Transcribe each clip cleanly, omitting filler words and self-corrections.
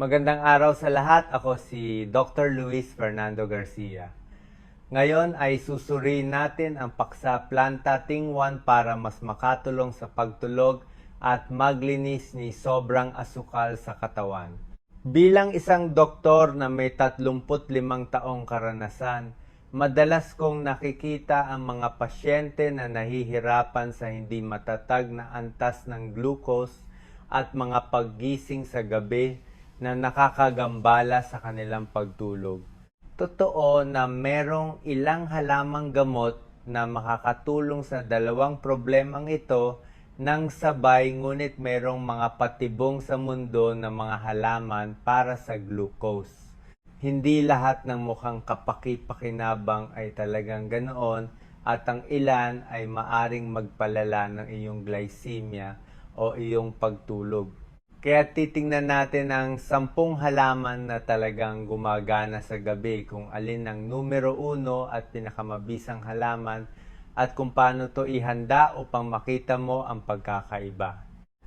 Magandang araw sa lahat. Ako si Dr. Luis Fernando Garcia. Ngayon ay susuriin natin ang paksa Plantating 1 para mas makatulong sa pagtulog at maglinis ni sobrang asukal sa katawan. Bilang isang doktor na may 35 taong karanasan, madalas kong nakikita ang mga pasyente na nahihirapan sa hindi matatag na antas ng glucose at mga paggising sa gabi na nakakagambala sa kanilang pagtulog. Totoo na merong ilang halamang gamot na makakatulong sa dalawang problemang ito nang sabay, ngunit merong mga patibong sa mundo na mga halaman para sa glucose. Hindi lahat ng mukhang kapaki-pakinabang ay talagang ganoon at ang ilan ay maaring magpalala ng iyong glycemia o iyong pagtulog. Kaya titingnan natin ang 10 halaman na talagang gumagana sa gabi, kung alin ang numero 1 at pinakamabisang halaman at kung paano to ihanda upang makita mo ang pagkakaiba.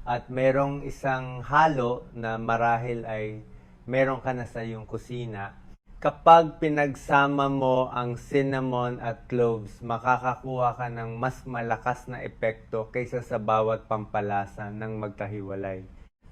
At merong isang halo na marahil ay meron ka na sa iyong kusina. Kapag pinagsama mo ang cinnamon at cloves, makakakuha ka ng mas malakas na epekto kaysa sa bawat pampalasa ng magkahiwalay.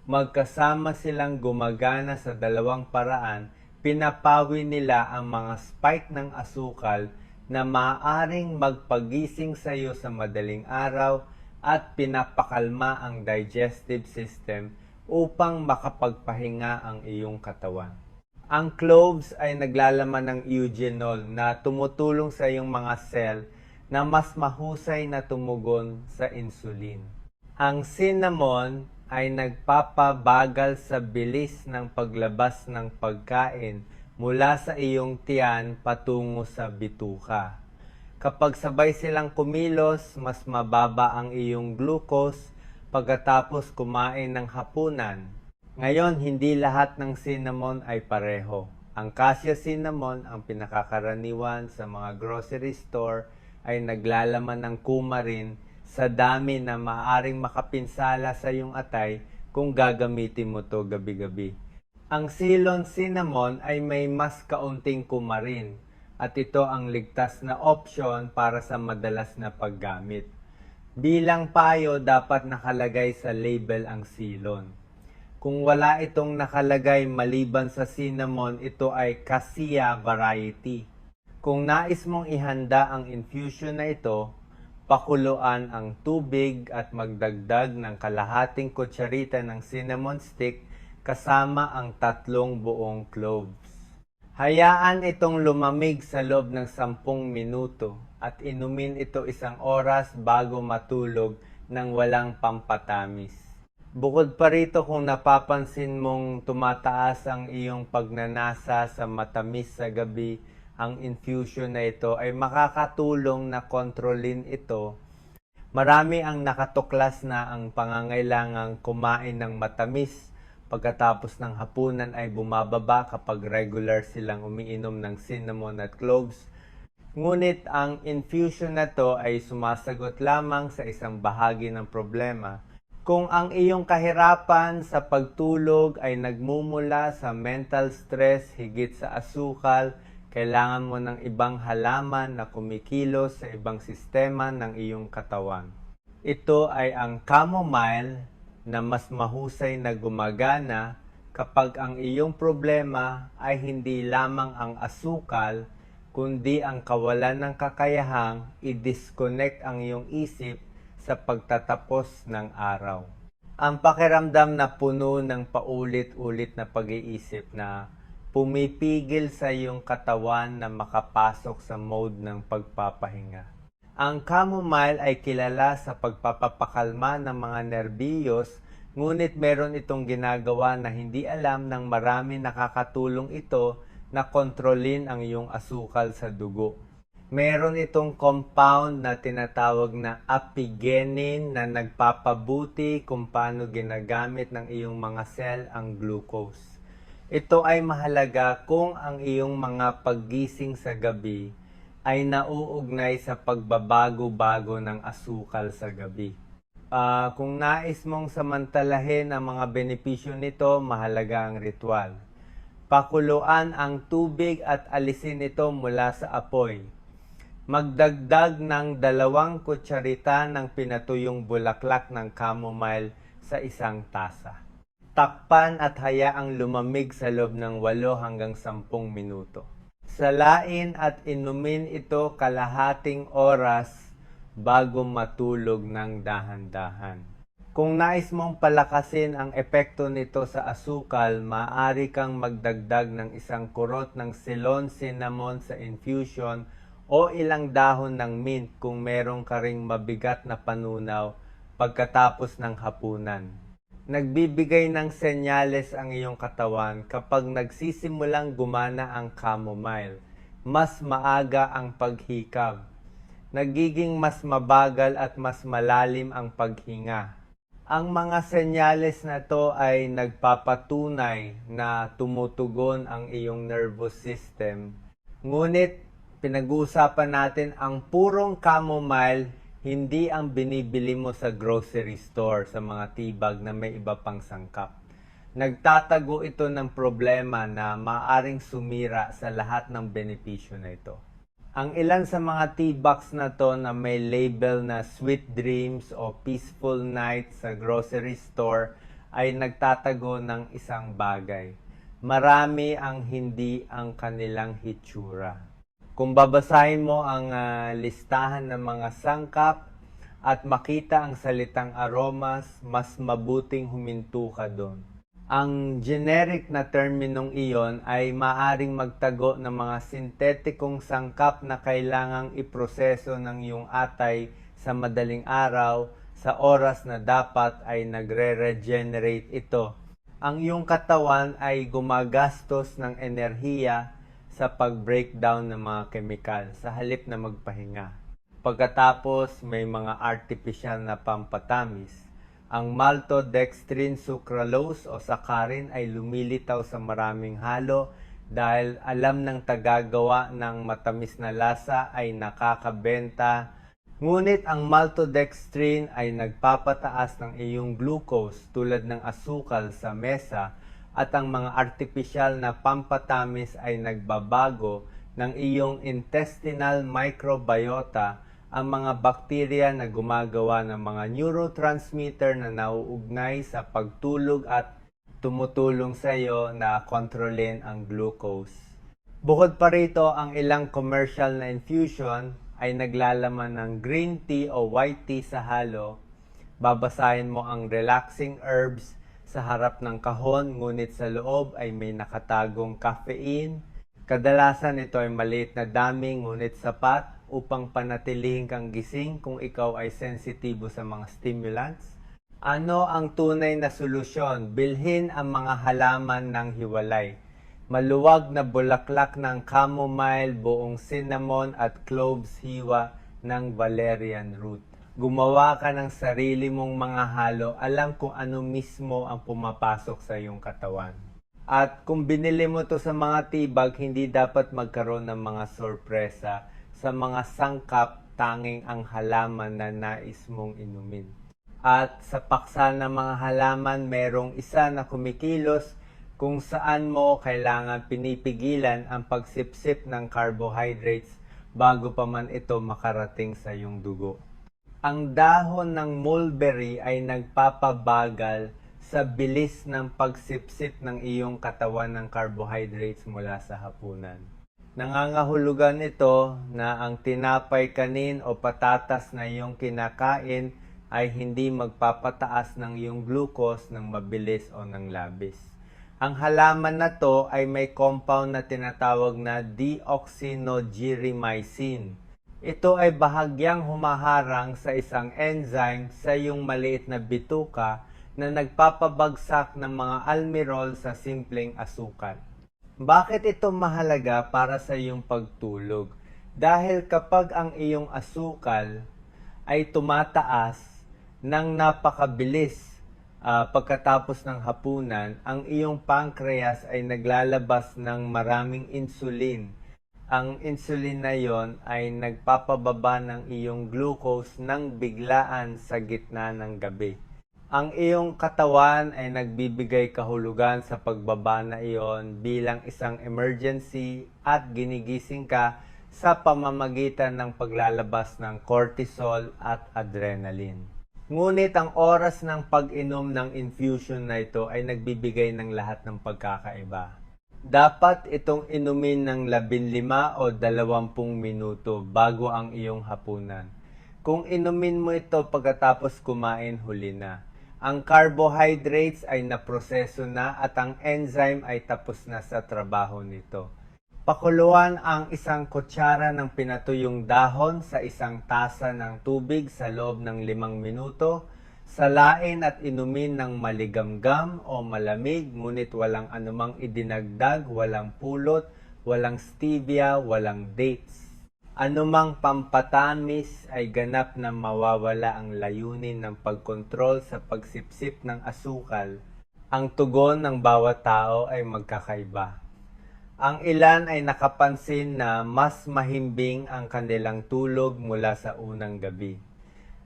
Magkasama silang gumagana sa dalawang paraan, pinapawi nila ang mga spike ng asukal na maaaring magpagising sa iyo sa madaling araw at pinapakalma ang digestive system upang makapagpahinga ang iyong katawan. Ang cloves ay naglalaman ng eugenol na tumutulong sa iyong mga cell na mas mahusay na tumugon sa insulin. Ang cinnamon ay nagpapabagal sa bilis ng paglabas ng pagkain mula sa iyong tiyan patungo sa bituka. Kapag sabay silang kumilos, mas mababa ang iyong glucose pagkatapos kumain ng hapunan. Ngayon, hindi lahat ng cinnamon ay pareho. Ang cassia cinnamon, ang pinakakaraniwan sa mga grocery store, ay naglalaman ng coumarin sa dami na maaaring makapinsala sa iyong atay kung gagamitin mo to gabi-gabi. Ang Ceylon cinnamon ay may mas kaunting coumarin at ito ang ligtas na opsyon para sa madalas na paggamit. Bilang payo, dapat nakalagay sa label ang Ceylon. Kung wala itong nakalagay maliban sa cinnamon, ito ay cassia variety. Kung nais mong ihanda ang infusion na ito, pakuluan ang tubig at magdagdag ng kalahating kutsarita ng cinnamon stick kasama ang 3 buong cloves. Hayaan itong lumamig sa loob ng 10 minuto at inumin ito 1 oras bago matulog nang walang pampatamis. Bukod pa rito, kung napapansin mong tumataas ang iyong pagnanasa sa matamis sa gabi, ang infusion na ito ay makakatulong na kontrolin ito. Marami ang nakatuklas na ang pangangailangang kumain ng matamis pagkatapos ng hapunan ay bumababa kapag regular silang umiinom ng cinnamon at cloves. Ngunit ang infusion na to ay sumasagot lamang sa isang bahagi ng problema. Kung ang iyong kahirapan sa pagtulog ay nagmumula sa mental stress higit sa asukal, kailangan mo ng ibang halaman na kumikilos sa ibang sistema ng iyong katawan. Ito ay ang chamomile na mas mahusay na gumagana kapag ang iyong problema ay hindi lamang ang asukal, kundi ang kawalan ng kakayahang i-disconnect ang iyong isip sa pagtatapos ng araw. Ang pakiramdam na puno ng paulit-ulit na pag-iisip na pumipigil sa iyong katawan na makapasok sa mode ng pagpapahinga. Ang chamomile ay kilala sa pagpapakalma ng mga nerbiyos, ngunit meron itong ginagawa na hindi alam ng marami. Nakakatulong ito na kontrolin ang iyong asukal sa dugo. Meron itong compound na tinatawag na apigenin na nagpapabuti kung paano ginagamit ng iyong mga cell ang glucose. Ito ay mahalaga kung ang iyong mga paggising sa gabi ay nauugnay sa pagbabago-bago ng asukal sa gabi. Kung nais mong samantalahin ang mga benepisyo nito, mahalaga ang ritual. Pakuluan ang tubig at alisin ito mula sa apoy. Magdagdag ng 2 kutsarita ng pinatuyong bulaklak ng chamomile sa isang tasa. Takpan at hayaang lumamig sa loob ng 8 hanggang 10 minuto. Salain at inumin ito kalahating oras bago matulog ng dahan-dahan. Kung nais mong palakasin ang epekto nito sa asukal, maaari kang magdagdag ng 1 kurot ng Ceylon cinnamon sa infusion o ilang dahon ng mint kung meron ka ring mabigat na panunaw pagkatapos ng hapunan. Nagbibigay ng senyales ang iyong katawan kapag nagsisimulang gumana ang chamomile. Mas maaga ang paghikab. Nagiging mas mabagal at mas malalim ang paghinga. Ang mga senyales na to ay nagpapatunay na tumutugon ang iyong nervous system. Ngunit pinag-uusapan natin ang purong chamomile, hindi ang binibili mo sa grocery store sa mga tibag na may iba pang sangkap. Nagtatago ito ng problema na maaaring sumira sa lahat ng benepisyo na ito. Ang ilan sa mga tea bags na to na may label na Sweet Dreams o Peaceful Night sa grocery store ay nagtatago ng isang bagay. Marami ang hindi ang kanilang hitsura. Kung babasahin mo ang listahan ng mga sangkap at makita ang salitang aromas, mas mabuting huminto ka doon. Ang generic na terminong iyon ay maaring magtago ng mga sintetikong sangkap na kailangang iproseso ng iyong atay sa madaling araw sa oras na dapat ay nagre-regenerate ito. Ang iyong katawan ay gumagastos ng enerhiya sa pag-breakdown ng mga kemikal sa halip na magpahinga. Pagkatapos may mga artificial na pampatamis. Ang maltodextrin sucralose o saccharin ay lumilitaw sa maraming halo dahil alam ng tagagawa ng matamis na lasa ay nakakabenta. Ngunit ang maltodextrin ay nagpapataas ng iyong glucose tulad ng asukal sa mesa at ang mga artificial na pampatamis ay nagbabago ng iyong intestinal microbiota, ang mga bakterya na gumagawa ng mga neurotransmitter na nauugnay sa pagtulog at tumutulong sa iyo na kontrolin ang glucose. Bukod pa rito, ang ilang commercial na infusion ay naglalaman ng green tea o white tea sa halo. Babasahin mo ang relaxing herbs sa harap ng kahon, ngunit sa loob ay may nakatagong caffeine. Kadalasan ito ay maliit na dami ngunit sapat upang panatilihin kang gising kung ikaw ay sensitibo sa mga stimulants. Ano ang tunay na solusyon? Bilhin ang mga halaman ng hiwalay. Maluwag na bulaklak ng chamomile, buong cinnamon at cloves hiwa ng valerian root. Gumawa ka ng sarili mong mga halo, alam kung ano mismo ang pumapasok sa iyong katawan. At kung binili mo to sa mga tibag, hindi dapat magkaroon ng mga sorpresa sa mga sangkap, tanging ang halaman na nais mong inumin. At sa paksa ng mga halaman, merong isa na kumikilos kung saan mo kailangan pinipigilan ang pagsipsip ng carbohydrates bago pa man ito makarating sa iyong dugo. Ang dahon ng mulberry ay nagpapabagal sa bilis ng pagsipsip ng iyong katawan ng carbohydrates mula sa hapunan. Nangangahulugan ito na ang tinapay, kanin o patatas na iyong kinakain ay hindi magpapataas ng iyong glucose ng mabilis o ng labis. Ang halaman na to ay may compound na tinatawag na deoxynogermicin. Ito ay bahagyang humaharang sa isang enzyme sa iyong maliit na bituka na nagpapabagsak ng mga almirol sa simpleng asukal. Bakit ito mahalaga para sa iyong pagtulog? Dahil kapag ang iyong asukal ay tumataas ng napakabilis pagkatapos ng hapunan, ang iyong pancreas ay naglalabas ng maraming insulin. Ang insulin na yon ay nagpapababa ng iyong glucose ng biglaan sa gitna ng gabi. Ang iyong katawan ay nagbibigay kahulugan sa pagbaba na iyon bilang isang emergency at ginigising ka sa pamamagitan ng paglalabas ng cortisol at adrenaline. Ngunit ang oras ng pag-inom ng infusion na ito ay nagbibigay ng lahat ng pagkakaiba. Dapat itong inumin ng 15 o 20 minuto bago ang iyong hapunan. Kung inumin mo ito pagkatapos kumain, huli na. Ang carbohydrates ay naproseso na at ang enzyme ay tapos na sa trabaho nito. Pakuluan ang 1 kutsara ng pinatuyong dahon sa 1 tasa ng tubig sa loob ng 5 minuto. Salain at inumin ng maligamgam o malamig, ngunit walang anumang idinagdag, walang pulot, walang stevia, walang dates. Anumang pampatamis ay ganap na mawawala ang layunin ng pagkontrol sa pagsipsip ng asukal. Ang tugon ng bawat tao ay magkakaiba. Ang ilan ay nakapansin na mas mahimbing ang kanilang tulog mula sa unang gabi.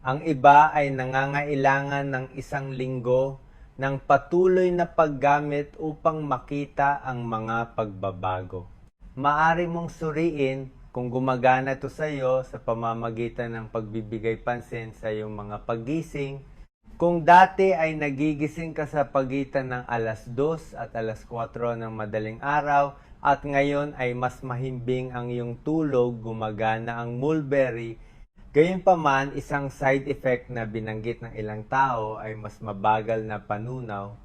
Ang iba ay nangangailangan ng 1 linggo ng patuloy na paggamit upang makita ang mga pagbabago. Maaari mong suriin kung gumagana ito sa iyo sa pamamagitan ng pagbibigay pansin sa iyong mga paggising. Kung dati ay nagigising ka sa pagitan ng 2:00 at 4:00 ng madaling araw at ngayon ay mas mahimbing ang iyong tulog, gumagana ang mulberry. Gayunpaman, isang side effect na binanggit ng ilang tao ay mas mabagal na panunaw.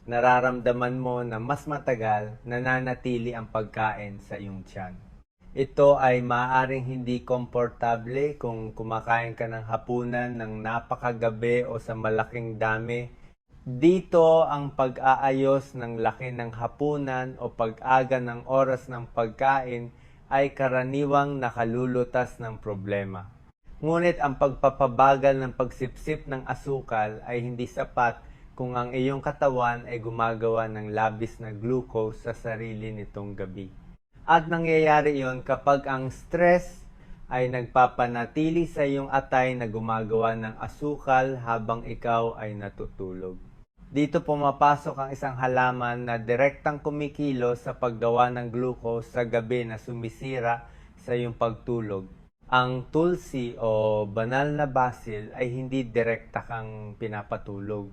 Nararamdaman mo na mas matagal nananatili ang pagkain sa iyong tiyan. Ito ay maaaring hindi komportable kung kumakain ka ng hapunan ng napakagabi o sa malaking dami. Dito ang pag-aayos ng laki ng hapunan o pag-aga ng oras ng pagkain ay karaniwang nakalulutas ng problema. Ngunit ang pagpapabagal ng pagsipsip ng asukal ay hindi sapat kung ang iyong katawan ay gumagawa ng labis na glucose sa sarili nitong gabi. At nangyayari iyon kapag ang stress ay nagpapanatili sa iyong atay na gumagawa ng asukal habang ikaw ay natutulog. Dito pumapasok ang isang halaman na direktang kumikilos sa paggawa ng glucose sa gabi na sumisira sa iyong pagtulog. Ang tulsi o banal na basil ay hindi direkta kang pinapatulog.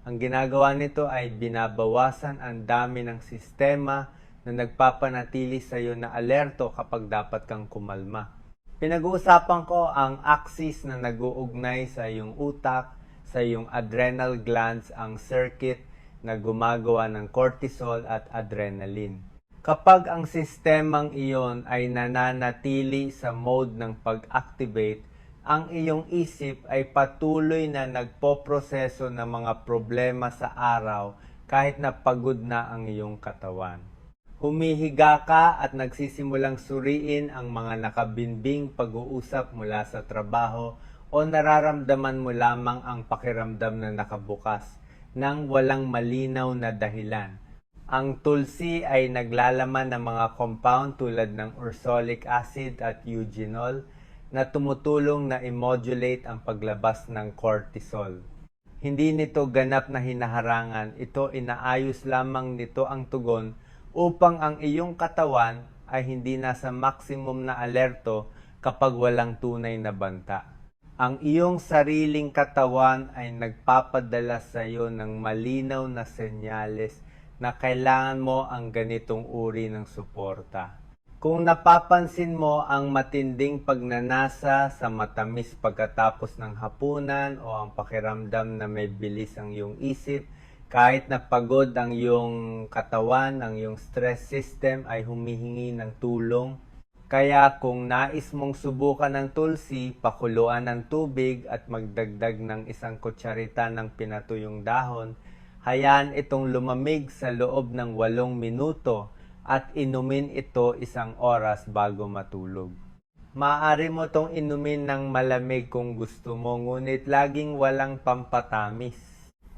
Ang ginagawa nito ay binabawasan ang dami ng sistema na nagpapanatili sa iyo na alerto kapag dapat kang kumalma. Pinag-uusapan ko ang axis na nag-uugnay sa iyong utak, sa iyong adrenal glands, ang circuit na gumagawa ng cortisol at adrenaline. Kapag ang sistemang iyon ay nananatili sa mode ng pag-activate, ang iyong isip ay patuloy na nagpoproseso ng mga problema sa araw kahit na pagod na ang iyong katawan. Humihiga ka at nagsisimulang suriin ang mga nakabinbing pag-uusap mula sa trabaho o nararamdaman mo lamang ang pakiramdam na nakabukas ng walang malinaw na dahilan. Ang tulsi ay naglalaman ng mga compound tulad ng ursolic acid at eugenol na tumutulong na i-modulate ang paglabas ng cortisol. Hindi nito ganap na hinaharangan, ito inaayos lamang nito ang tugon upang ang iyong katawan ay hindi nasa maximum na alerto kapag walang tunay na banta. Ang iyong sariling katawan ay nagpapadala sa iyo ng malinaw na senyales na kailangan mo ang ganitong uri ng suporta. Kung napapansin mo ang matinding pagnanasa sa matamis pagkatapos ng hapunan o ang pakiramdam na may bilis ang iyong isip, kahit na pagod ang iyong katawan, ang iyong stress system ay humihingi ng tulong. Kaya kung nais mong subukan ng tulsi, pakuluan ng tubig at magdagdag ng 1 kutsarita ng pinatuyong dahon, hayaan itong lumamig sa loob ng 8 minuto at inumin ito 1 oras bago matulog. Maaari mo itong inumin ng malamig kung gusto mo, ngunit laging walang pampatamis.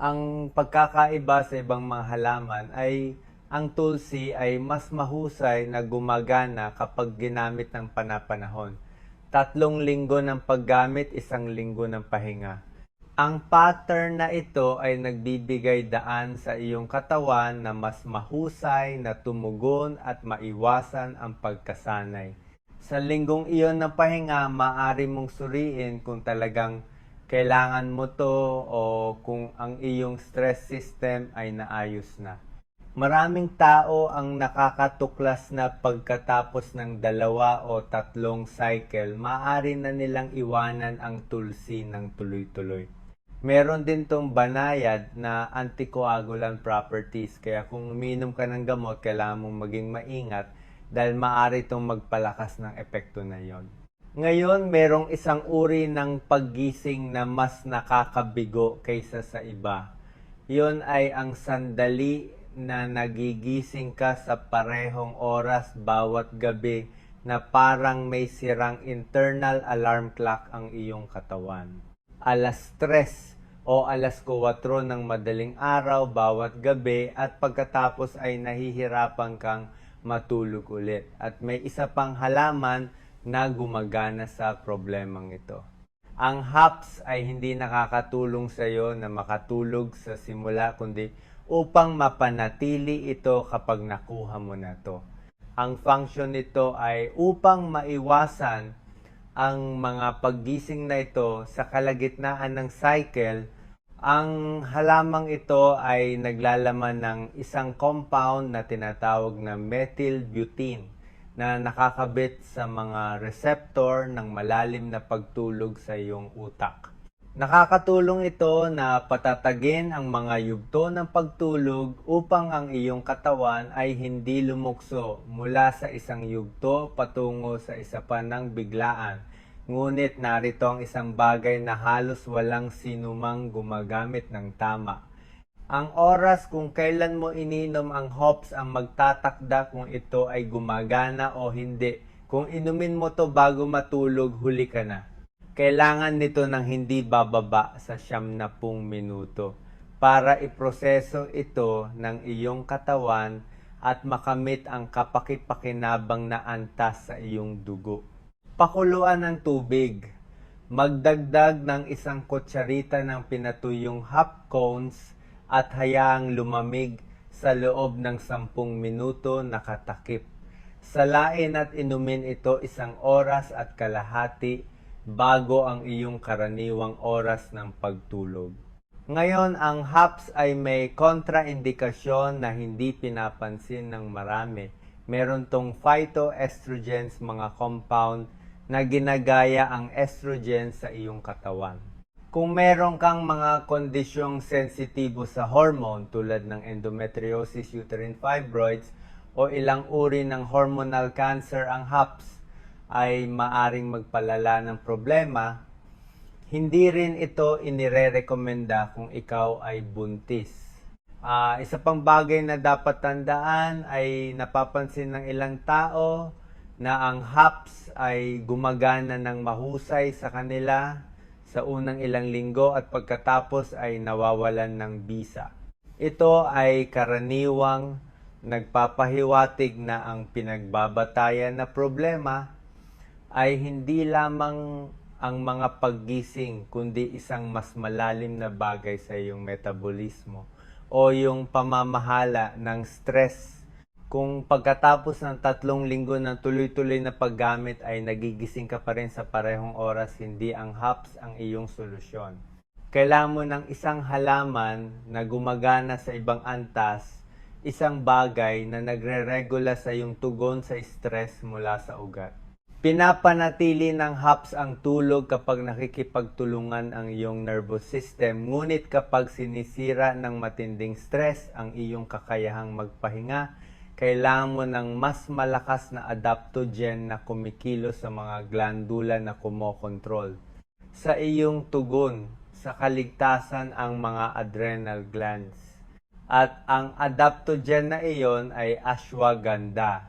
Ang pagkakaiba sa ibang mga halaman ay ang tulsi ay mas mahusay na gumagana kapag ginamit ng panapanahon. 3 linggo ng paggamit, 1 linggo ng pahinga. Ang pattern na ito ay nagbibigay daan sa iyong katawan na mas mahusay na tumugon at maiwasan ang pagkasanay. Sa linggong iyon ng pahinga, maaari mong suriin kung talagang kailangan mo to o kung ang iyong stress system ay naayos na. Maraming tao ang nakakatuklas na pagkatapos ng 2 o 3 cycle, maaari na nilang iwanan ang tulsi ng tuloy-tuloy. Meron din tong banayad na anticoagulant properties, kaya kung uminom ka ng gamot, kailangan mong maging maingat dahil maaari itong magpalakas ng epekto na yon. Ngayon, merong isang uri ng paggising na mas nakakabigo kaysa sa iba. Yon ay ang sandali na nagigising ka sa parehong oras bawat gabi na parang may sirang internal alarm clock ang iyong katawan. 3:00 o 4:00 ng madaling araw bawat gabi at pagkatapos ay nahihirapan kang matulog ulit. At may isa pang halaman na gumagana sa problemang ito. Ang hops ay hindi nakakatulong sa iyo na makatulog sa simula kundi upang mapanatili ito kapag nakuha mo na to. Ang function nito ay upang maiwasan ang mga paggising na ito sa kalagitnaan ng cycle. Ang halamang ito ay naglalaman ng isang compound na tinatawag na methylbutene na nakakabit sa mga receptor ng malalim na pagtulog sa iyong utak. Nakakatulong ito na patatagin ang mga yugto ng pagtulog upang ang iyong katawan ay hindi lumukso mula sa isang yugto patungo sa isa pa ng biglaan. Ngunit narito ang isang bagay na halos walang sinumang gumagamit ng tama. Ang oras kung kailan mo ininom ang hops ang magtatakda kung ito ay gumagana o hindi. Kung inumin mo to bago matulog, huli ka na. Kailangan nito ng hindi bababa sa 70 minuto para iproseso ito ng iyong katawan at makamit ang kapakipakinabang na antas sa iyong dugo. Pakuluan ng tubig. Magdagdag ng 1 kutsarita ng pinatuyong hop cones at hayaang lumamig sa loob ng 10 minuto nakatakip. Salain at inumin ito 1 oras at kalahati bago ang iyong karaniwang oras ng pagtulog. Ngayon, ang hops ay may kontraindikasyon na hindi pinapansin ng marami. Meron tong phytoestrogens, mga compound na ginagaya ang estrogen sa iyong katawan. Kung meron kang mga kondisyong sensitibo sa hormone tulad ng endometriosis, uterine fibroids o ilang uri ng hormonal cancer, ang hops ay maaring magpalala ng problema. Hindi rin ito inirerekomenda kung ikaw ay buntis. Isa pang bagay na dapat tandaan ay napapansin ng ilang tao na ang hops ay gumagana ng mahusay sa kanila sa unang ilang linggo at pagkatapos ay nawawalan ng bisa. Ito ay karaniwang nagpapahiwatig na ang pinagbabatayan na problema ay hindi lamang ang mga paggising kundi isang mas malalim na bagay sa iyong metabolismo o yung pamamahala ng stress. Kung pagkatapos ng 3 linggo ng tuloy-tuloy na paggamit ay nagigising ka pa rin sa parehong oras, hindi ang hops ang iyong solusyon. Kailangan mo ng isang halaman na gumagana sa ibang antas, isang bagay na nagre-regula sa iyong tugon sa stress mula sa ugat. Pinapanatili ng hops ang tulog kapag nakikipagtulungan ang iyong nervous system, ngunit kapag sinisira ng matinding stress ang iyong kakayahang magpahinga, kailangan mo ng mas malakas na adaptogen na kumikilos sa mga glandula na kumokontrol sa iyong tugon sa kaligtasan ang mga adrenal glands. At ang adaptogen na iyon ay ashwagandha.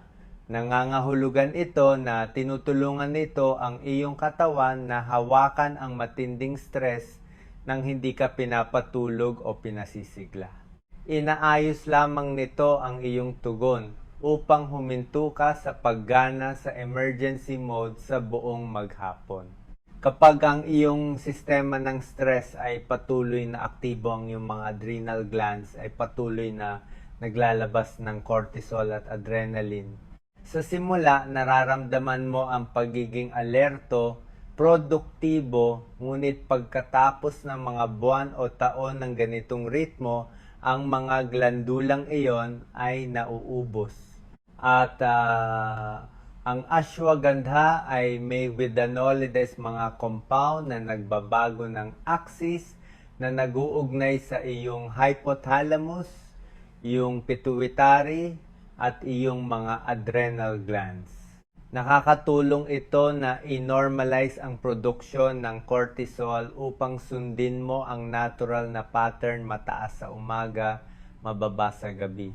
Nangangahulugan ito na tinutulungan nito ang iyong katawan na hawakan ang matinding stress nang hindi ka pinapatulog o pinasisigla. Inaayos lamang nito ang iyong tugon upang huminto ka sa paggana sa emergency mode sa buong maghapon. Kapag ang iyong sistema ng stress ay patuloy na aktibo, ang iyong mga adrenal glands ay patuloy na naglalabas ng cortisol at adrenaline. Sa simula, nararamdaman mo ang pagiging alerto, produktibo, ngunit pagkatapos ng mga buwan o taon ng ganitong ritmo, ang mga glandulang iyon ay nauubos. At ang ashwagandha ay may withanolides, mga compound na nagbabago ng axis na nag-uugnay sa iyong hypothalamus, iyong pituitary, at iyong mga adrenal glands. Nakakatulong ito na i-normalize ang produksyon ng cortisol upang sundin mo ang natural na pattern, mataas sa umaga, mababa sa gabi.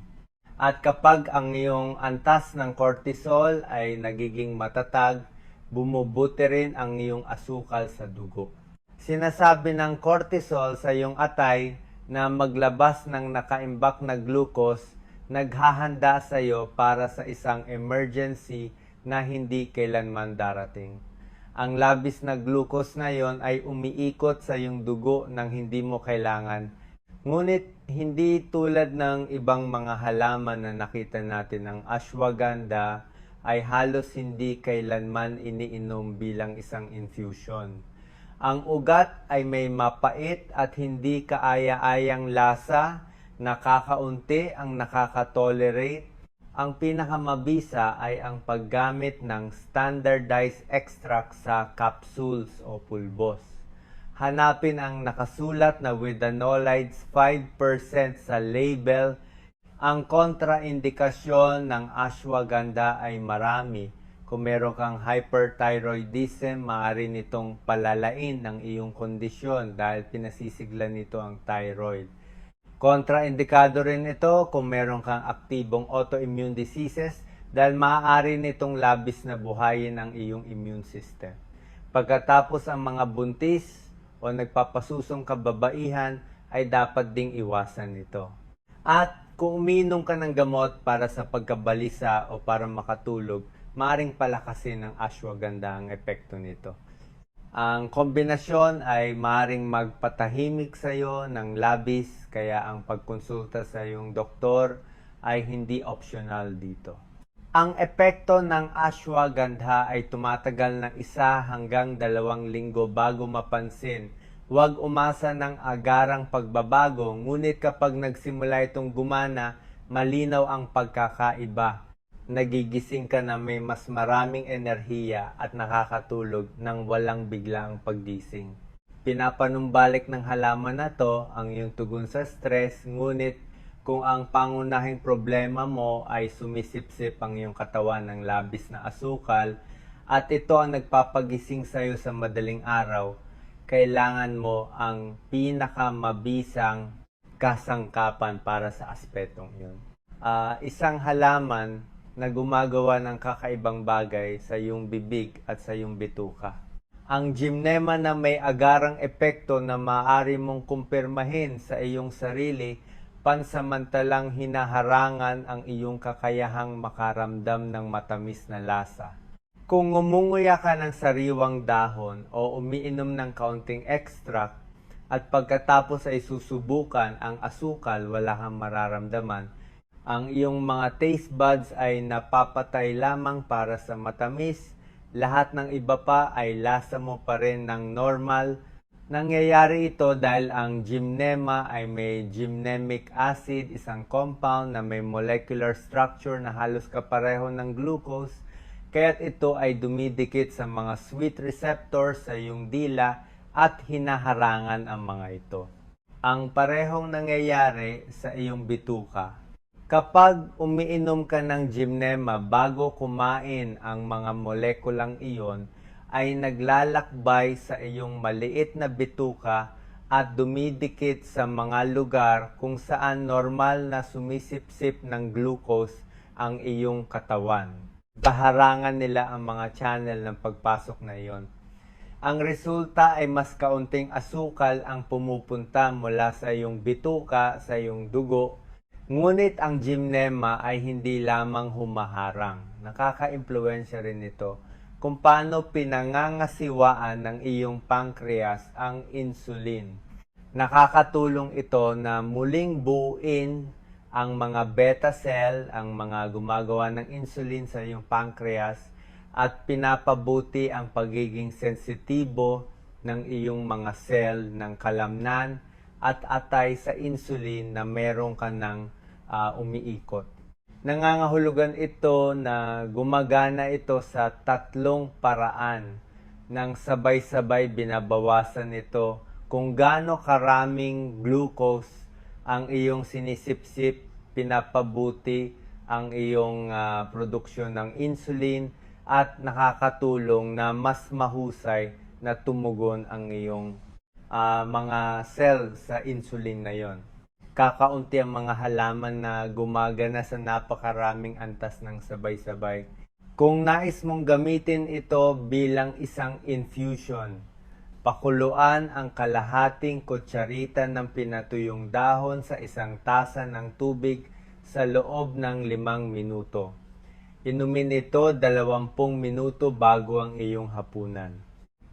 At kapag ang iyong antas ng cortisol ay nagiging matatag, bumubuti rin ang iyong asukal sa dugo. Sinasabi ng cortisol sa iyong atay na maglabas ng nakaimbak na glucose, naghahanda sa iyo para sa isang emergency na hindi kailanman darating. Ang labis na glucose na yon ay umiikot sa iyong dugo nang hindi mo kailangan. Ngunit hindi tulad ng ibang mga halaman na nakita natin, ang ashwagandha ay halos hindi kailanman iniinom bilang isang infusion. Ang ugat ay may mapait at hindi kaaya-ayang lasa, nakakaunti ang nakaka-tolerate. Ang pinakamabisa ay ang paggamit ng standardized extract sa capsules o pulbos. Hanapin ang nakasulat na withanolides 5% sa label. Ang kontraindikasyon ng ashwagandha ay marami. Kung meron kang hyperthyroidism, maaari nitong palalain ng iyong kondisyon dahil pinasisigla nito ang thyroid. Kontraindikado rin ito kung meron kang aktibong autoimmune diseases dahil maaari nitong labis na buhayin ang iyong immune system. Pagkatapos ang mga buntis o nagpapasusong kababaihan ay dapat ding iwasan nito. At kung umiinom ka ng gamot para sa pagkabalisa o para makatulog, maaring palakasin ng ashwagandha ang epekto nito. Ang kombinasyon ay maaring magpatahimik sa iyo ng labis, kaya ang pagkonsulta sa iyong doktor ay hindi optional dito. Ang epekto ng ashwagandha ay tumatagal ng 1 hanggang 2 linggo bago mapansin. Huwag umasa ng agarang pagbabago, ngunit kapag nagsimula itong gumana, malinaw ang pagkakaiba. Nagigising ka na may mas maraming enerhiya at nakakatulog ng walang biglaang paggising. Pinapanumbalik ng halaman na to ang iyong tugon sa stress, ngunit kung ang pangunahing problema mo ay sumisipsip ang iyong katawan ng labis na asukal at ito ang nagpapagising sa iyo sa madaling araw, kailangan mo ang pinakamabisang kasangkapan para sa aspetong iyon. Isang halaman na gumagawa ng kakaibang bagay sa iyong bibig at sa iyong bituka. Ang gymnema na may agarang epekto na maaari mong kumpirmahin sa iyong sarili, pansamantalang hinaharangan ang iyong kakayahang makaramdam ng matamis na lasa. Kung ngumunguya ka ng sariwang dahon o umiinom ng kaunting extract at pagkatapos ay susubukan ang asukal, wala kang mararamdaman, ang iyong mga taste buds ay napapatay lamang para sa matamis, lahat ng iba pa ay lasa mo pa rin ng normal. Nangyayari ito dahil ang gymnema ay may gymnemic acid, isang compound na may molecular structure na halos kapareho ng glucose, kaya't ito ay dumidikit sa mga sweet receptors sa iyong dila at hinaharangan ang mga ito. Ang parehong nangyayari sa iyong bituka. Kapag umiinom ka ng gymnema bago kumain ang mga molekulang iyon, ay naglalakbay sa iyong maliit na bituka at dumidikit sa mga lugar kung saan normal na sumisipsip ng glucose ang iyong katawan. Kaharangan nila ang mga channel ng pagpasok na iyon. Ang resulta ay mas kaunting asukal ang pumupunta mula sa iyong bituka, sa iyong dugo, Ngunit ang gymnema ay hindi lamang humaharang. Nakaka-impluwensya rin ito kung paano pinangangasiwaan ng iyong pancreas ang insulin. Nakakatulong ito na muling buuin ang mga beta cell, ang mga gumagawa ng insulin sa iyong pancreas, at pinapabuti ang pagiging sensitibo ng iyong mga cell ng kalamnan at atay sa insulin na meron ka ng umiikot. Nangangahulugan ito na gumagana ito sa tatlong paraan nang sabay-sabay binabawasan nito kung gaano karaming glucose ang iyong sinisipsip, pinapabuti ang iyong produksyon ng insulin at nakakatulong na mas mahusay na tumugon ang iyong mga cell sa insulin na yon. Kakaunti ang mga halaman na gumagana sa napakaraming antas ng sabay-sabay. Kung nais mong gamitin ito bilang isang infusion, pakuluan ang kalahating kutsarita ng pinatuyong dahon sa isang tasa ng tubig sa loob ng 5 minuto. Inumin ito 20 minuto bago ang iyong hapunan.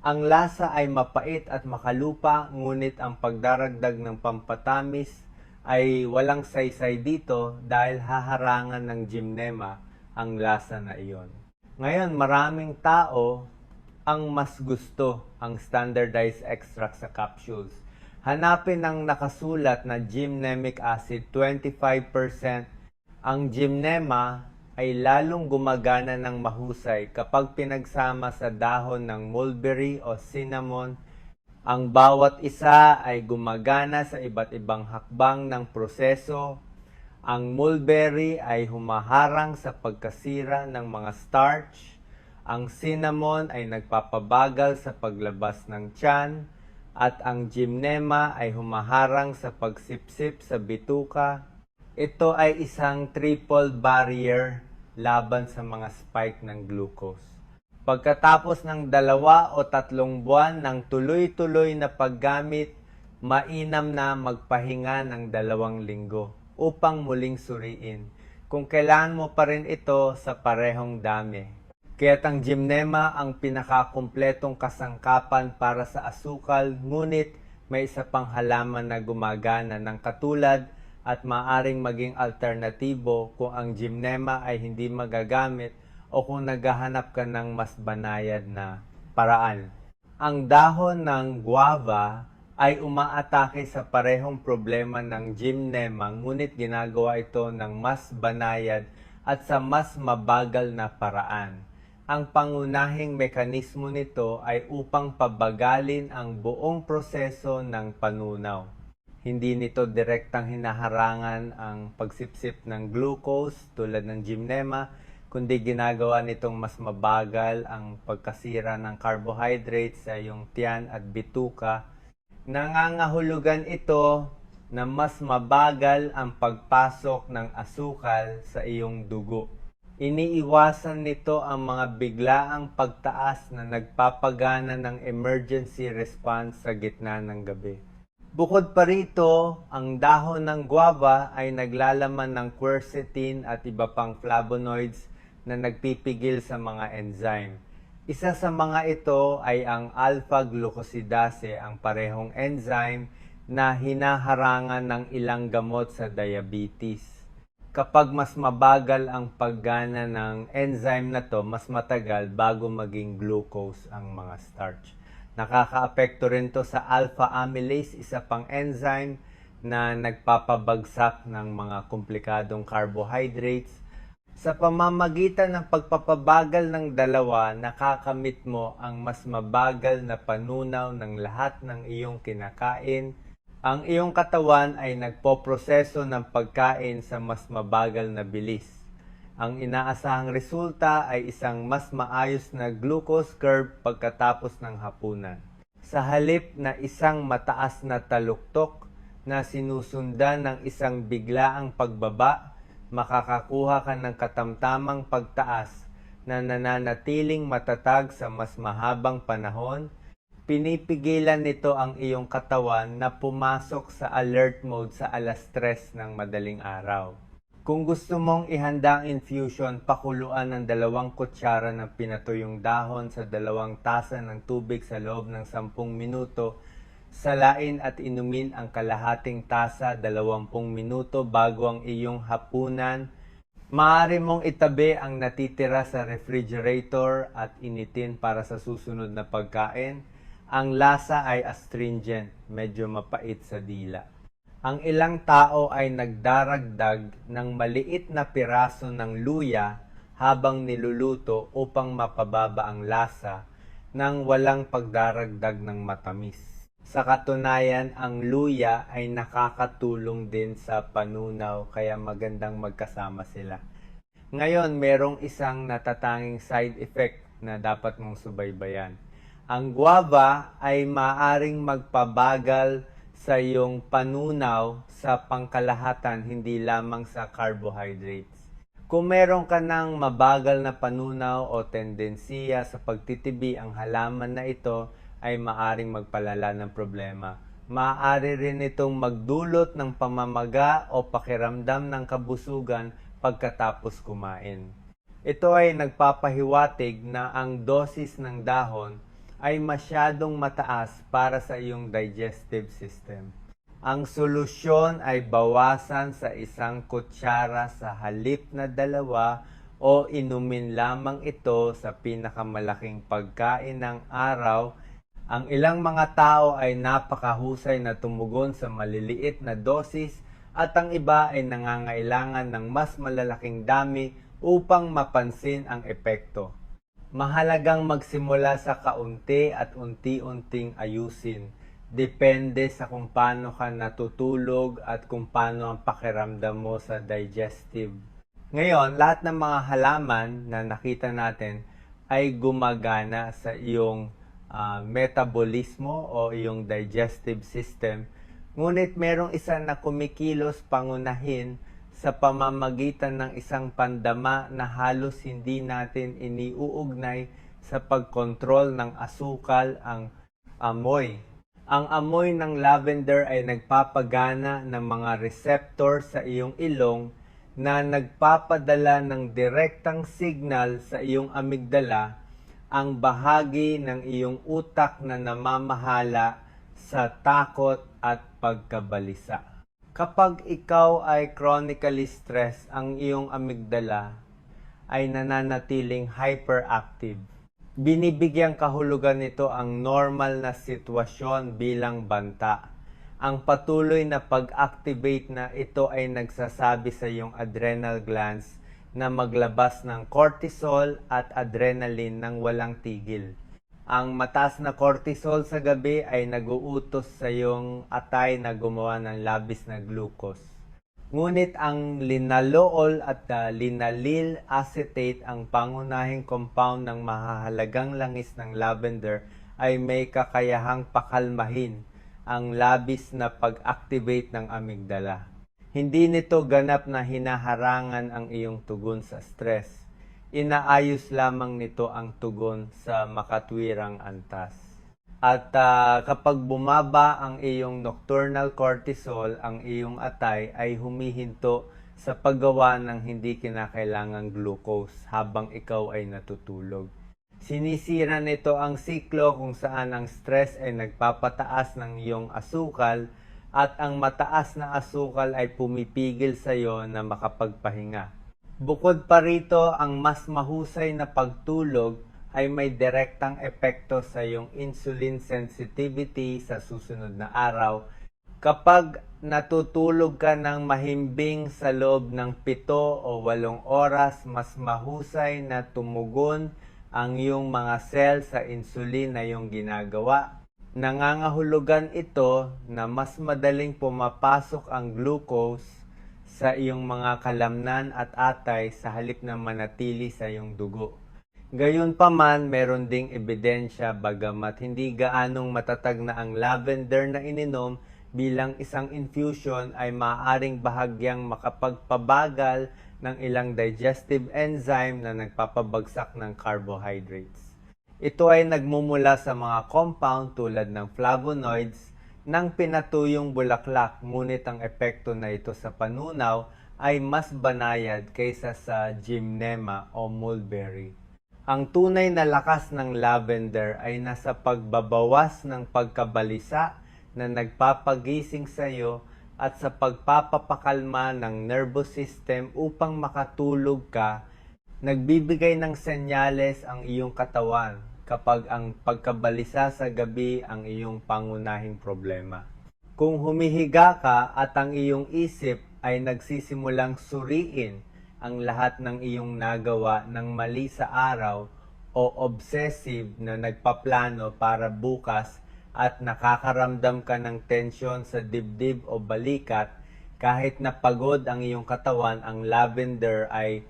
Ang lasa ay mapait at makalupa, ngunit ang pagdaragdag ng pampatamis ay walang saysay dito dahil haharangan ng gymnema ang lasa na iyon. Ngayon, maraming tao ang mas gusto ang standardized extract sa capsules. Hanapin ang nakasulat na gymnemic acid 25%. Ang gymnema ay lalong gumagana ng mahusay kapag pinagsama sa dahon ng mulberry o cinnamon. Ang bawat isa ay gumagana sa iba't ibang hakbang ng proseso. Ang mulberry ay humaharang sa pagkasira ng mga starch. Ang cinnamon ay nagpapabagal sa paglabas ng tiyan. At ang gymnema ay humaharang sa pagsipsip sa bituka. Ito ay isang triple barrier laban sa mga spike ng glucose. Pagkatapos ng 2 o 3 buwan ng tuloy-tuloy na paggamit, mainam na magpahinga ng 2 linggo upang muling suriin kung kailangan mo pa rin ito sa parehong dami. Kaya't ang gymnema ang pinakakumpletong kasangkapan para sa asukal, ngunit may isa pang halaman na gumagana ng katulad at maaring maging alternatibo kung ang gymnema ay hindi magagamit o kung naghahanap ka ng mas banayad na paraan. Ang dahon ng guava ay umaatake sa parehong problema ng gymnema, ngunit ginagawa ito ng mas banayad at sa mas mabagal na paraan. Ang pangunahing mekanismo nito ay upang pabagalin ang buong proseso ng panunaw. Hindi nito direktang hinaharangan ang pagsipsip ng glucose tulad ng gymnema, kundi ginagawa nitong mas mabagal ang pagkasira ng carbohydrates sa iyong tiyan at bituka. Nangangahulugan ito na mas mabagal ang pagpasok ng asukal sa iyong dugo. Iniiwasan nito ang mga biglaang pagtaas na nagpapagana ng emergency response sa gitna ng gabi. Bukod pa rito, ang dahon ng guava ay naglalaman ng quercetin at iba pang flavonoids na nagpipigil sa mga enzyme. Isa sa mga ito ay ang alpha-glucosidase, ang parehong enzyme na hinaharangan ng ilang gamot sa diabetes. Kapag mas mabagal ang paggana ng enzyme na to, mas matagal bago maging glucose ang mga starch. Nakakaapekto rin to sa alpha amylase, isa pang enzyme na nagpapabagsak ng mga komplikadong carbohydrates. Sa pamamagitan ng pagpapabagal ng dalawa, nakakamit mo ang mas mabagal na panunaw ng lahat ng iyong kinakain. Ang iyong katawan ay nagpoproseso ng pagkain sa mas mabagal na bilis. Ang inaasahang resulta ay isang mas maayos na glucose curve pagkatapos ng hapunan. Sa halip na isang mataas na taluktok na sinusundan ng isang biglaang pagbaba, makakakuha ka ng katamtamang pagtaas na nananatiling matatag sa mas mahabang panahon. Pinipigilan nito ang iyong katawan na pumasok sa alert mode sa 3:00 ng madaling araw. Kung gusto mong ihanda ang infusion, pakuluan ng 2 kutsara ng pinatuyong dahon sa 2 tasa ng tubig sa loob ng 10 minuto. Salain at inumin ang kalahating tasa 20 minuto bago ang iyong hapunan. Maaari mong itabi ang natitira sa refrigerator at initin para sa susunod na pagkain. Ang lasa ay astringent, medyo mapait sa dila. Ang ilang tao ay nagdaragdag ng maliit na piraso ng luya habang niluluto upang mapababa ang lasa nang walang pagdaragdag ng matamis. Sa katunayan, ang luya ay nakakatulong din sa panunaw kaya magandang magkasama sila. Ngayon, merong isang natatanging side effect na dapat mong subaybayan. Ang guava ay maaring magpabagal sa iyong panunaw sa pangkalahatan, hindi lamang sa carbohydrates. Kung meron ka ng mabagal na panunaw o tendensiya sa pagtitibi, ang halaman na ito ay maaring magpalala ng problema. Maaari rin itong magdulot ng pamamaga o pakiramdam ng kabusugan pagkatapos kumain. Ito ay nagpapahiwatig na ang dosis ng dahon ay masyadong mataas para sa iyong digestive system. Ang solusyon ay bawasan sa 1 kutsara sa halip na 2 o inumin lamang ito sa pinakamalaking pagkain ng araw. Ang ilang mga tao ay napakahusay na tumugon sa maliliit na dosis at ang iba ay nangangailangan ng mas malalaking dami upang mapansin ang epekto. Mahalagang magsimula sa kaunti at unti-unting ayusin. Depende sa kung paano ka natutulog at kung paano ang pakiramdam mo sa digestive. Ngayon, lahat ng mga halaman na nakita natin ay gumagana sa iyong metabolismo o iyong digestive system. Ngunit merong isa na kumikilos pangunahin sa pamamagitan ng isang pandama na halos hindi natin iniuugnay sa pagkontrol ng asukal, ang amoy. Ang amoy ng lavender ay nagpapagana ng mga receptor sa iyong ilong na nagpapadala ng direktang signal sa iyong amygdala, ang bahagi ng iyong utak na namamahala sa takot at pagkabalisa. Kapag ikaw ay chronically stressed, ang iyong amygdala ay nananatiling hyperactive. Binibigyang kahulugan nito ang normal na sitwasyon bilang banta. Ang patuloy na pag-activate na ito ay nagsasabi sa iyong adrenal glands na maglabas ng cortisol at adrenaline ng walang tigil. Ang mataas na cortisol sa gabi ay nag-uutos sa iyong atay na gumawa ng labis na glucose. Ngunit ang linalool at linalil acetate, ang pangunahing compound ng mahahalagang langis ng lavender, ay may kakayahang pakalmahin ang labis na pag-activate ng amygdala. Hindi nito ganap na hinaharangan ang iyong tugon sa stress. Inaayos lamang nito ang tugon sa makatwirang antas. At kapag bumaba ang iyong nocturnal cortisol, ang iyong atay ay humihinto sa paggawa ng hindi kinakailangang glucose habang ikaw ay natutulog. Sinisira nito ang siklo kung saan ang stress ay nagpapataas ng iyong asukal at ang mataas na asukal ay pumipigil sa iyo na makapagpahinga. Bukod pa rito, ang mas mahusay na pagtulog ay may direktang epekto sa iyong insulin sensitivity sa susunod na araw. Kapag natutulog ka ng mahimbing sa loob ng 7 o 8 oras, mas mahusay na tumugon ang iyong mga cell sa insulin na iyong ginagawa. Nangangahulugan ito na mas madaling pumapasok ang glucose sa iyong mga kalamnan at atay sa halip na manatili sa iyong dugo. Gayunpaman, meron ding ebidensya bagamat hindi gaanong matatag na ang lavender na ininom bilang isang infusion ay maaaring bahagyang makapagpabagal ng ilang digestive enzyme na nagpapabagsak ng carbohydrates. Ito ay nagmumula sa mga compound tulad ng flavonoids ng pinatuyong bulaklak, ngunit ang epekto na ito sa panunaw ay mas banayad kaysa sa gymnema o mulberry. Ang tunay na lakas ng lavender ay nasa pagbabawas ng pagkabalisa na nagpapagising sa iyo at sa pagpapapakalma ng nervous system upang makatulog ka. Nagbibigay ng senyales ang iyong katawan kapag ang pagkabalisa sa gabi ang iyong pangunahing problema. Kung humihiga ka at ang iyong isip ay nagsisimulang suriin ang lahat ng iyong nagawa ng mali sa araw o obsessive na nagpaplano para bukas at nakakaramdam ka ng tensyon sa dibdib o balikat, kahit na pagod ang iyong katawan, ang lavender ay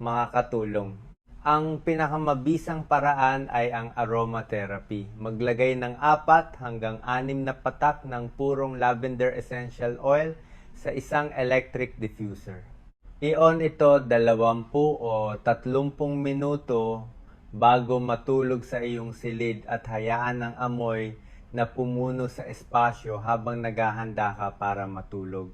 makakatulong. Ang pinakamabisang paraan ay ang aromatherapy. Maglagay ng 4 hanggang 6 na patak ng purong lavender essential oil sa isang electric diffuser. I-on ito 20 o 30 minuto bago matulog sa iyong silid at hayaan ang amoy na pumuno sa espasyo habang naghahanda ka para matulog.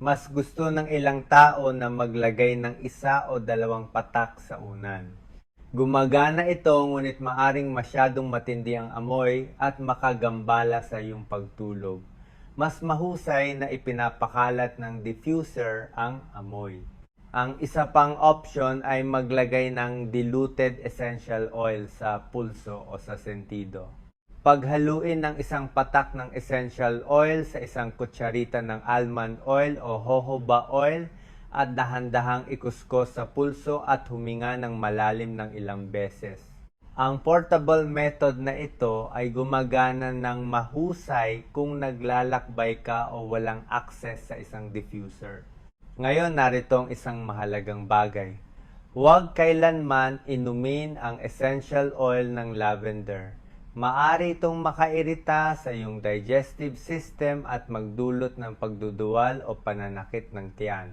Mas gusto ng ilang tao na maglagay ng 1 o 2 patak sa unan. Gumagana ito, ngunit maaring masyadong matindi ang amoy at makagambala sa iyong pagtulog. Mas mahusay na ipinapakalat ng diffuser ang amoy. Ang isa pang option ay maglagay ng diluted essential oil sa pulso o sa sentido. Paghaluin ng 1 patak ng essential oil sa 1 kutsarita ng almond oil o jojoba oil at dahan-dahang ikuskos sa pulso at huminga ng malalim ng ilang beses. Ang portable method na ito ay gumagana ng mahusay kung naglalakbay ka o walang access sa isang diffuser. Ngayon, narito ang isang mahalagang bagay. Huwag kailanman inumin ang essential oil ng lavender. Maaari itong makairita sa iyong digestive system at magdulot ng pagduduwal o pananakit ng tiyan.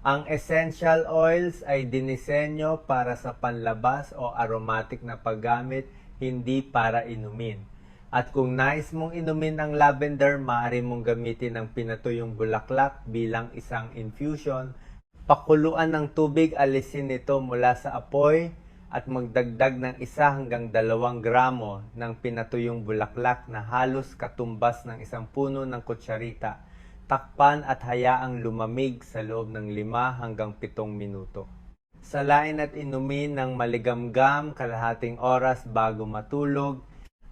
Ang essential oils ay dinisenyo para sa panlabas o aromatic na paggamit, hindi para inumin. At kung nais mong inumin ang lavender, maaari mong gamitin ang pinatuyong bulaklak bilang isang infusion. Pakuluan ng tubig, alisin ito mula sa apoy at magdagdag ng 1 hanggang 2 gramo ng pinatuyong bulaklak na halos katumbas ng 1 puno ng kutsarita. Takpan at hayaang lumamig sa loob ng 5 hanggang 7 minuto. Salain at inumin ng maligamgam kalahating oras bago matulog.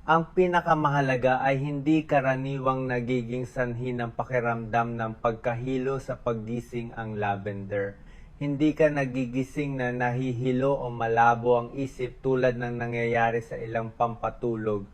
Ang pinakamahalaga ay hindi karaniwang nagiging sanhi ng pakiramdam ng pagkahilo sa paggising ang lavender. Hindi ka nagigising na nahihilo o malabo ang isip tulad ng nangyayari sa ilang pampatulog.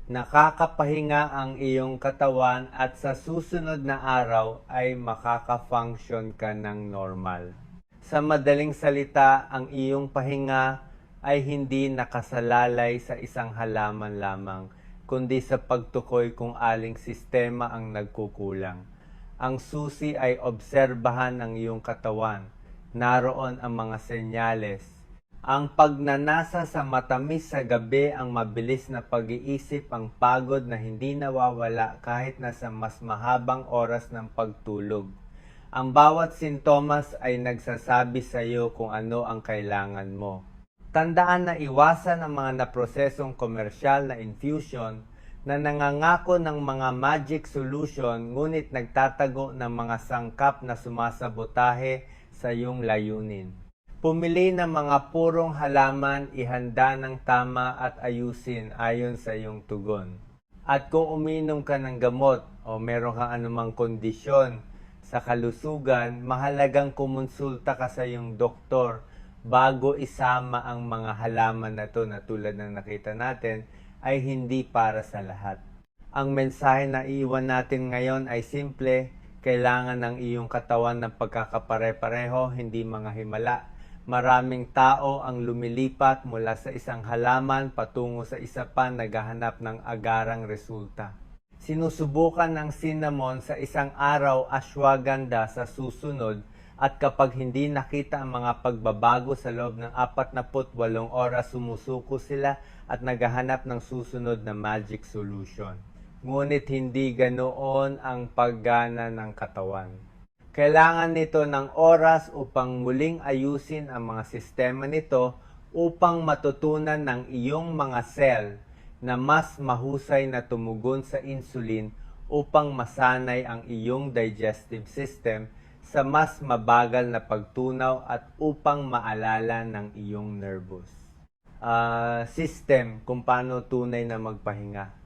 Nakakapahinga ang iyong katawan at sa susunod na araw ay makaka-function ka ng normal. Sa madaling salita, ang iyong pahinga ay hindi nakasalalay sa isang halaman lamang, kundi sa pagtukoy kung aling sistema ang nagkukulang. Ang susi ay obserbahan ang iyong katawan. Naroon ang mga senyales. Ang pagnanasa sa matamis sa gabi, ang mabilis na pag-iisip, ang pagod na hindi nawawala kahit nasa mas mahabang oras ng pagtulog. Ang bawat sintomas ay nagsasabi sa iyo kung ano ang kailangan mo. Tandaan na iwasan ang mga naprosesong komersyal na infusion na nangangako ng mga magic solution ngunit nagtatago ng mga sangkap na sumasabotahe sa iyong layunin. Pumili ng mga purong halaman, ihanda ng tama at ayusin ayon sa iyong tugon. At kung uminom ka ng gamot o meron kang anumang kondisyon sa kalusugan, mahalagang kumonsulta ka sa iyong doktor bago isama ang mga halaman na ito na tulad ng nakita natin ay hindi para sa lahat. Ang mensahe na iiwan natin ngayon ay simple, kailangan ng iyong katawan ng pagkakapare-pareho, hindi mga himala. Maraming tao ang lumilipat mula sa isang halaman patungo sa isa pa naghahanap ng agarang resulta. Sinusubukan ng cinnamon sa isang araw, ashwagandha sa susunod, At kapag hindi nakita ang mga pagbabago sa loob ng 48 oras, sumusuko sila at naghahanap ng susunod na magic solution. Ngunit hindi ganoon ang paggana ng katawan. Kailangan nito ng oras upang muling ayusin ang mga sistema nito upang matutunan ng iyong mga cell na mas mahusay na tumugon sa insulin upang masanay ang iyong digestive system sa mas mabagal na pagtunaw at upang maalala ng iyong nervous system kung paano tunay na magpahinga.